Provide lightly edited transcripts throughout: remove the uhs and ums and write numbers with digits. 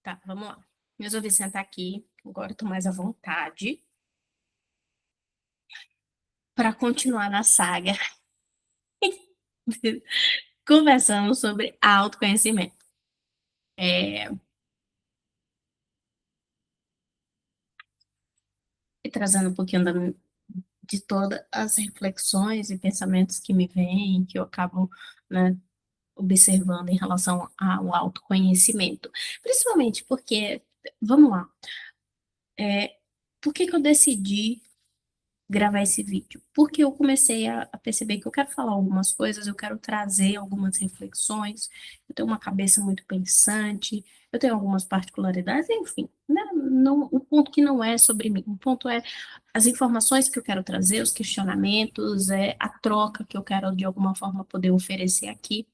Tá, vamos lá. Resolvi sentar aqui, agora estou mais à vontade para continuar na saga, conversando sobre autoconhecimento. É, e trazendo um pouquinho de todas as reflexões e pensamentos que me vêm, que eu acabo, né, observando em relação ao autoconhecimento. Principalmente porque, vamos lá, por que que eu decidi gravar esse vídeo? Porque eu comecei a perceber que eu quero falar algumas coisas, eu quero trazer algumas reflexões, eu tenho uma cabeça muito pensante, eu tenho algumas particularidades, enfim, né? Não, o ponto que não é sobre mim, o ponto é as informações que eu quero trazer, os questionamentos, a troca que eu quero de alguma forma poder oferecer aqui,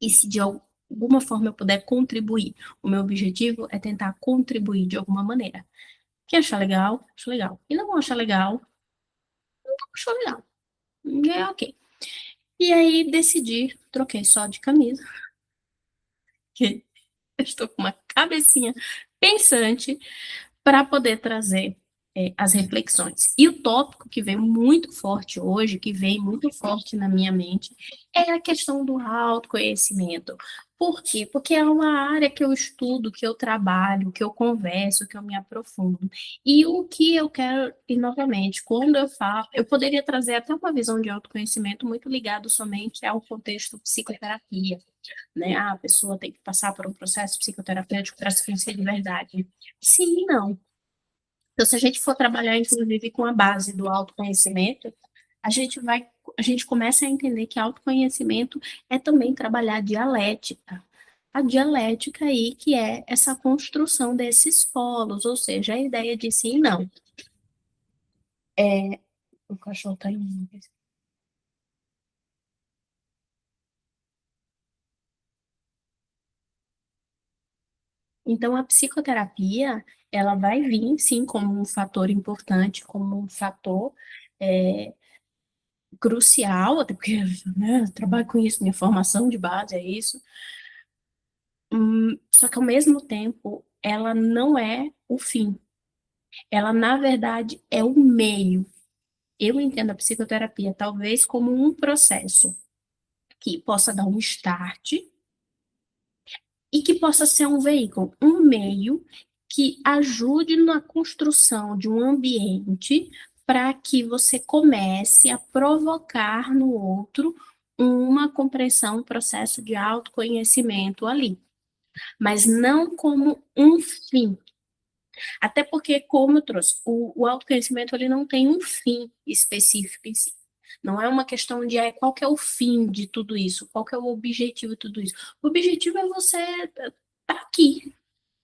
e se de alguma forma eu puder contribuir. O meu objetivo é tentar contribuir de alguma maneira. Quem achar legal, acha legal. E não achar legal, achou legal. É ok. E aí decidi, troquei só de camisa, que eu estou com uma cabecinha pensante para poder trazer as reflexões. E o tópico que vem muito forte hoje, que vem muito forte na minha mente, é a questão do autoconhecimento. Por quê? Porque é uma área que eu estudo, que eu trabalho, que eu converso, que eu me aprofundo. E o que eu quero, e novamente, quando eu falo, eu poderia trazer até uma visão de autoconhecimento muito ligado somente ao contexto psicoterapia, né? Ah, a pessoa tem que passar por um processo psicoterapêutico para se conhecer de verdade. Sim, e não. Então, se a gente for trabalhar, inclusive, com a base do autoconhecimento, a gente vai, a gente começa a entender que autoconhecimento é também trabalhar a dialética. A dialética aí, que é essa construção desses polos, ou seja, a ideia de sim e não. O cachorro tá indo. Então, a psicoterapia, ela vai vir, sim, como um fator importante, como um fator é, crucial, até porque, né, eu trabalho com isso, minha formação de base é isso. Só que, ao mesmo tempo, ela não é o fim. Ela, na verdade, é o meio. Eu entendo a psicoterapia talvez como um processo que possa dar um start e que possa ser um veículo, um meio que ajude na construção de um ambiente para que você comece a provocar no outro uma compreensão, um processo de autoconhecimento ali, mas não como um fim. Até porque, como eu trouxe, o autoconhecimento ele não tem um fim específico em si. Não é uma questão de qual que é o fim de tudo isso, qual que é o objetivo de tudo isso. O objetivo é você estar aqui,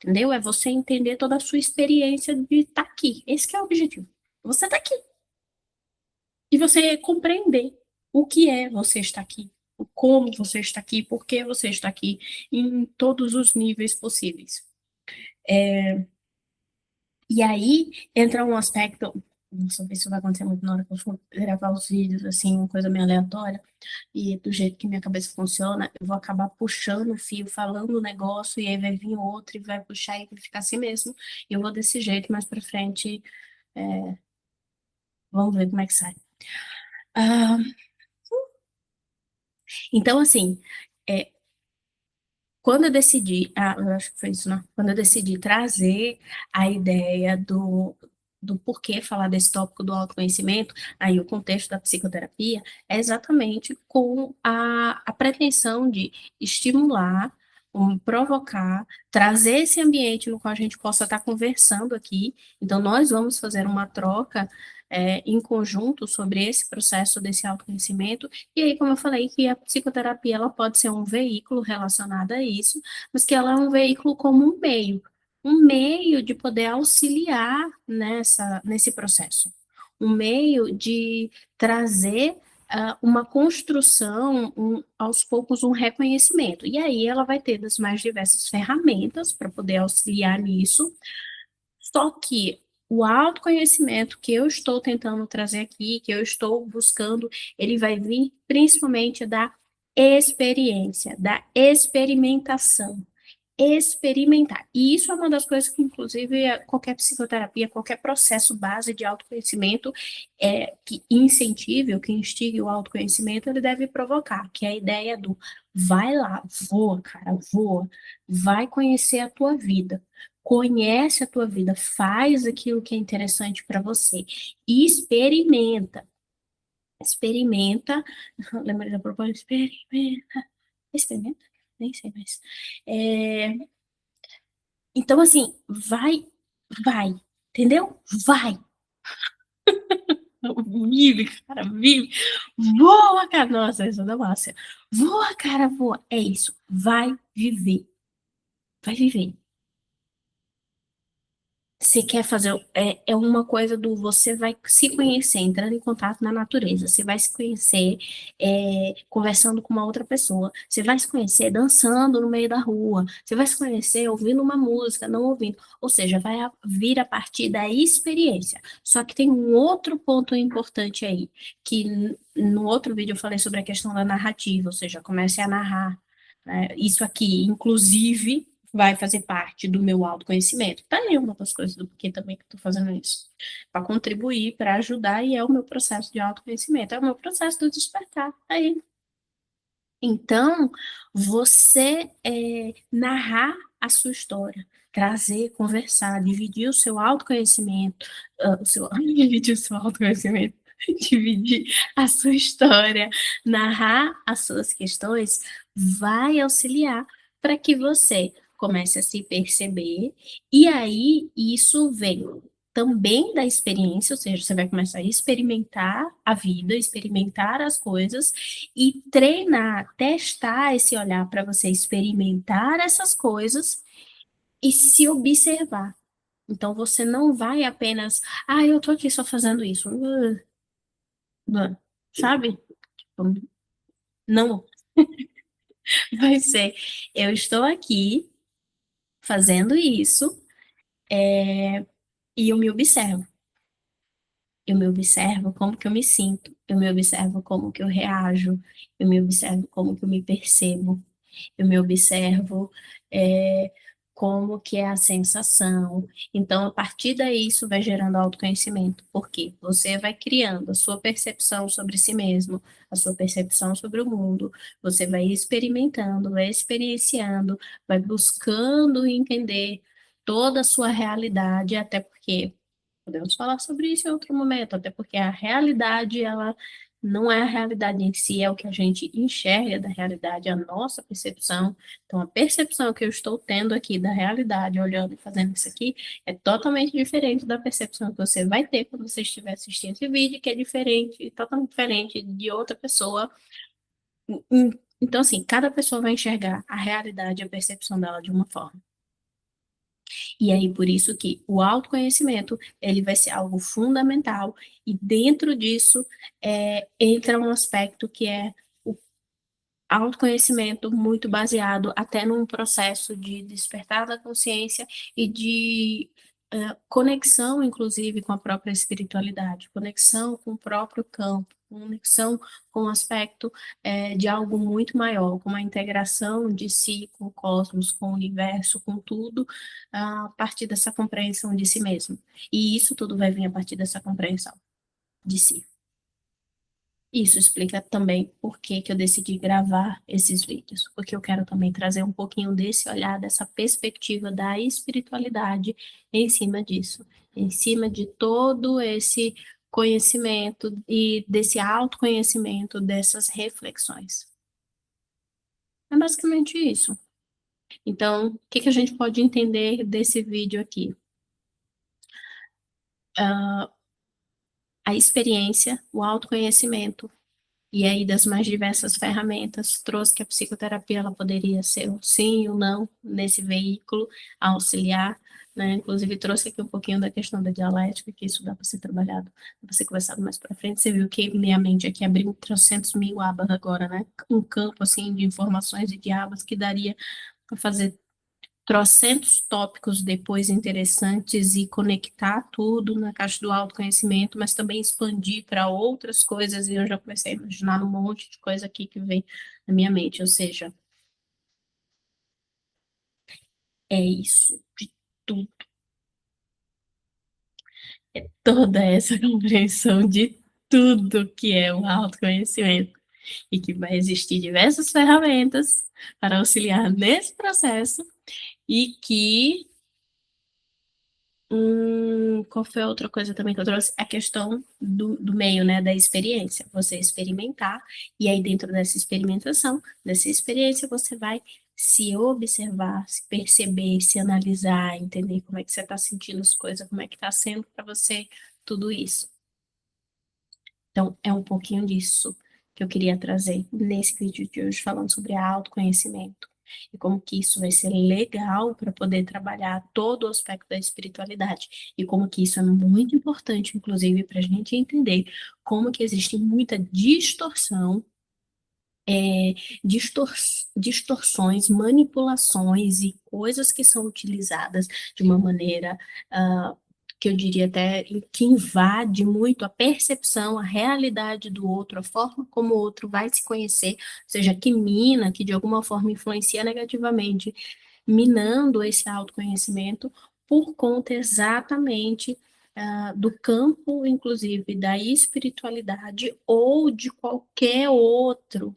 entendeu? É você entender toda a sua experiência de estar aqui. Esse que é o objetivo. Você está aqui. E você compreender o que é você estar aqui, o como você está aqui, por que você está aqui, em todos os níveis possíveis. E aí entra um aspecto, não sei se isso vai acontecer muito na hora que eu for gravar os vídeos, assim, uma coisa meio aleatória, e do jeito que minha cabeça funciona, eu vou acabar puxando o fio, falando o negócio, e aí vai vir outro, e vai puxar, e vai ficar assim mesmo, e eu vou desse jeito, mais pra frente, vamos ver como é que sai. Ah, então, assim, é, quando eu decidi, eu acho que foi isso, né? Quando eu decidi trazer a ideia do porquê falar desse tópico do autoconhecimento, aí o contexto da psicoterapia, é exatamente com a pretensão de estimular, provocar, trazer esse ambiente no qual a gente possa estar conversando aqui. Então, nós vamos fazer uma troca, em conjunto sobre esse processo desse autoconhecimento e aí, como eu falei, que a psicoterapia ela pode ser um veículo relacionado a isso, mas que ela é um veículo como um meio de poder auxiliar nesse processo, um meio de trazer uma construção, aos poucos, um reconhecimento. E aí ela vai ter das mais diversas ferramentas para poder auxiliar nisso, só que o autoconhecimento que eu estou tentando trazer aqui, que eu estou buscando, ele vai vir principalmente da experiência, da experimentação. experimentar. E isso é uma das coisas que, inclusive, qualquer psicoterapia, qualquer processo base de autoconhecimento que incentive ou que instigue o autoconhecimento, ele deve provocar, que é a ideia do vai lá, voa, cara, voa, vai conhecer a tua vida. Conhece a tua vida, faz aquilo que é interessante para você e experimenta. Experimenta, lembra da proposta? Experimenta, nem sei mais. É, então, assim, vai, entendeu? Vai, vive, cara, vive, voa, cara, nossa, isso é da Márcia, voa, cara, voa, é isso, vai viver. Você quer fazer, é uma coisa do você vai se conhecer, entrando em contato na natureza, você vai se conhecer conversando com uma outra pessoa, você vai se conhecer dançando no meio da rua, você vai se conhecer ouvindo uma música, não ouvindo, ou seja, vai vir a partir da experiência. Só que tem um outro ponto importante aí, que no outro vídeo eu falei sobre a questão da narrativa, ou seja, comece a narrar, né? Isso aqui, inclusive vai fazer parte do meu autoconhecimento. Tá aí uma das coisas do porquê também que eu tô fazendo isso. Para contribuir, para ajudar, e é o meu processo de autoconhecimento, é o meu processo de despertar. Tá aí. Então, você narrar a sua história, trazer, conversar, dividir o seu autoconhecimento, dividir o seu autoconhecimento, dividir a sua história, narrar as suas questões, vai auxiliar para que você comece a se perceber, e aí isso vem também da experiência, ou seja, você vai começar a experimentar a vida, experimentar as coisas, e treinar, testar esse olhar para você experimentar essas coisas e se observar. Então você não vai apenas, eu tô aqui só fazendo isso, sabe? Tipo, não vai ser. Eu estou aqui fazendo isso e eu me observo. Eu me observo como que eu me sinto, eu me observo como que eu reajo, eu me observo como que eu me percebo. Eu me observo é, como que é a sensação. Então, a partir daí, isso vai gerando autoconhecimento, porque você vai criando a sua percepção sobre si mesmo, a sua percepção sobre o mundo, você vai experimentando, vai experienciando, vai buscando entender toda a sua realidade, até porque podemos falar sobre isso em outro momento, até porque a realidade, ela não é a realidade em si, é o que a gente enxerga da realidade, a nossa percepção. Então, a percepção que eu estou tendo aqui da realidade, olhando e fazendo isso aqui, é totalmente diferente da percepção que você vai ter quando você estiver assistindo esse vídeo, que é diferente, totalmente diferente de outra pessoa. Então, assim, cada pessoa vai enxergar a realidade, a percepção dela de uma forma. E aí, por isso que o autoconhecimento, ele vai ser algo fundamental, e dentro disso entra um aspecto que é o autoconhecimento muito baseado até num processo de despertar da consciência e de conexão, inclusive, com a própria espiritualidade, conexão com o próprio campo, conexão com o aspecto de algo muito maior, com uma integração de si com o cosmos, com o universo, com tudo, a partir dessa compreensão de si mesmo. E isso tudo vai vir a partir dessa compreensão de si. Isso explica também por que que eu decidi gravar esses vídeos, porque eu quero também trazer um pouquinho desse olhar, dessa perspectiva da espiritualidade em cima disso, em cima de todo esse conhecimento e desse autoconhecimento, dessas reflexões. É basicamente isso. Então, o que que a gente pode entender desse vídeo aqui? A experiência, o autoconhecimento, e aí, das mais diversas ferramentas, trouxe que a psicoterapia ela poderia ser um sim ou não nesse veículo auxiliar, né? Inclusive, trouxe aqui um pouquinho da questão da dialética, que isso dá para ser trabalhado, dá para ser conversado mais para frente. Você viu que minha mente aqui abriu 300 mil abas agora, né? Um campo, assim, de informações e de abas que daria para fazer trocentos tópicos depois interessantes e conectar tudo na caixa do autoconhecimento, mas também expandir para outras coisas, e eu já comecei a imaginar um monte de coisa aqui que vem na minha mente, ou seja, É isso, de tudo, é toda essa compreensão de tudo que é o autoconhecimento, e que vai existir diversas ferramentas para auxiliar nesse processo, e que qual foi a outra coisa também que eu trouxe? A questão do meio, né, da experiência. Você experimentar, e aí dentro dessa experimentação, dessa experiência, você vai se observar, se perceber, se analisar, entender como é que você está sentindo as coisas, como é que está sendo para você tudo isso. Então, é um pouquinho disso que eu queria trazer nesse vídeo de hoje, falando sobre autoconhecimento. E como que isso vai ser legal para poder trabalhar todo o aspecto da espiritualidade. E como que isso é muito importante, inclusive, para a gente entender como que existe muita distorção, é, distorções, manipulações e coisas que são utilizadas de uma maneira, que eu diria até que invade muito a percepção, a realidade do outro, a forma como o outro vai se conhecer, ou seja, que mina, que de alguma forma influencia negativamente, minando esse autoconhecimento por conta exatamente do campo, inclusive, da espiritualidade ou de qualquer outro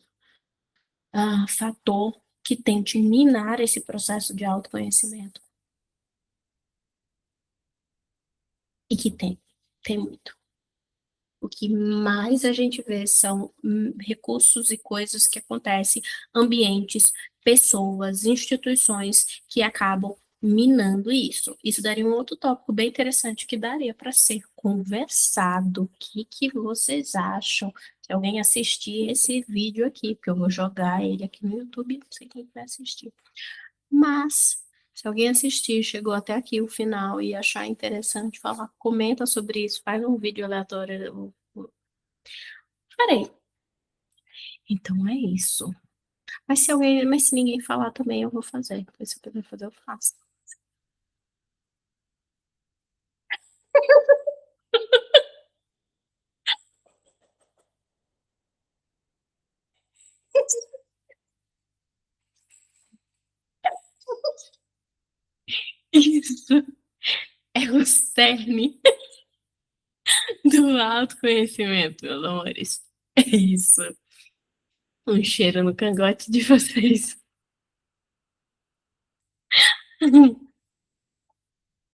fator que tente minar esse processo de autoconhecimento. E que tem muito. O que mais a gente vê são recursos e coisas que acontecem, ambientes, pessoas, instituições que acabam minando isso. Isso daria um outro tópico bem interessante que daria para ser conversado. O que vocês acham? Se alguém assistir esse vídeo aqui, porque eu vou jogar ele aqui no YouTube, não sei quem vai assistir. Mas, se alguém assistir, chegou até aqui o final e achar interessante falar, comenta sobre isso, faz um vídeo aleatório, farei. Então é isso. Mas se ninguém falar também, eu vou fazer. Depois, se eu puder fazer, eu faço. Isso é o cerne do autoconhecimento, meus amores. É isso. Um cheiro no cangote de vocês.